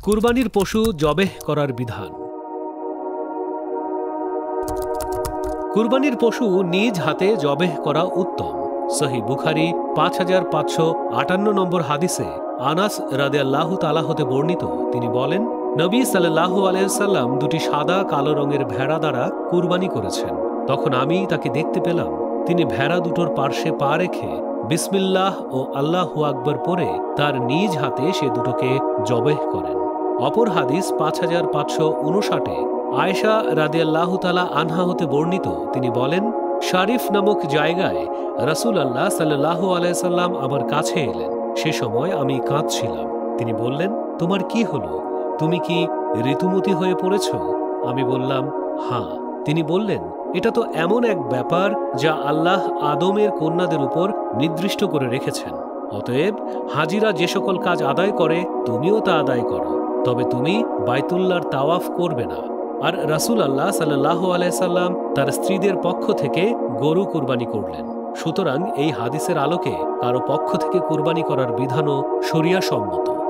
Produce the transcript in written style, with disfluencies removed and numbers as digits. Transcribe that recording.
কুরবানির পশু জবেহ করার বিধান। কুরবানির পশু নিজ হাতে জবেহ করা উত্তম। সহিহ বুখারী 5558 নম্বর হাদিসে আনাস রাদিয়াল্লাহু তাআলা হতে বর্ণিত, তিনি বলেন, নবী সাল্লাল্লাহু আলাইহি ওয়াসাল্লাম দুটি সাদা কালো রঙের ভেড়া দ্বারা কুরবানি করেছেন। তখন আমি তাকে দেখতে পেলাম, তিনি ভেড়া দুটোর পার্শ্বে পা রেখে বিসমিল্লাহ ও আল্লাহু আকবার পড়ে তার নিজ হাতে সে দুটোকে জবেহ করেন। অপর হাদিস 5559 আয়েশা রাদিয়াল্লাহু তাআলা আনহা হতে বর্ণিত, তিনি বলেন, শারিফ নামক জায়গায় রাসূলুল্লাহ সাল্লাল্লাহু আলাইহি সাল্লাম আমার কাছে এলেন। সে সময় আমি কাঁদছিলাম। তিনি বললেন, তোমার কি হলো? তুমি কি ঋতুমতী হয়ে পড়েছ? আমি বললাম, হ্যাঁ। তিনি বললেন, এটা তো এমন এক ব্যাপার যা আল্লাহ আদমের কন্যাদের উপর নির্দিষ্ট করে রেখেছেন। অতএব হাজিরা যে সকল কাজ আদায় করে তুমিও তা আদায় করো, তবে তুমি বাইতুল্লাহর তাওয়াফ করবে না। আর রাসূলুল্লাহ সাল্লাল্লাহু আলাইহি সাল্লাম তার স্ত্রীদের পক্ষ থেকে গরু কুরবানি করলেন। সুতরাং এই হাদিসের আলোকে কারো পক্ষ থেকে কুরবানি করার বিধানও শরিয়া সম্মত।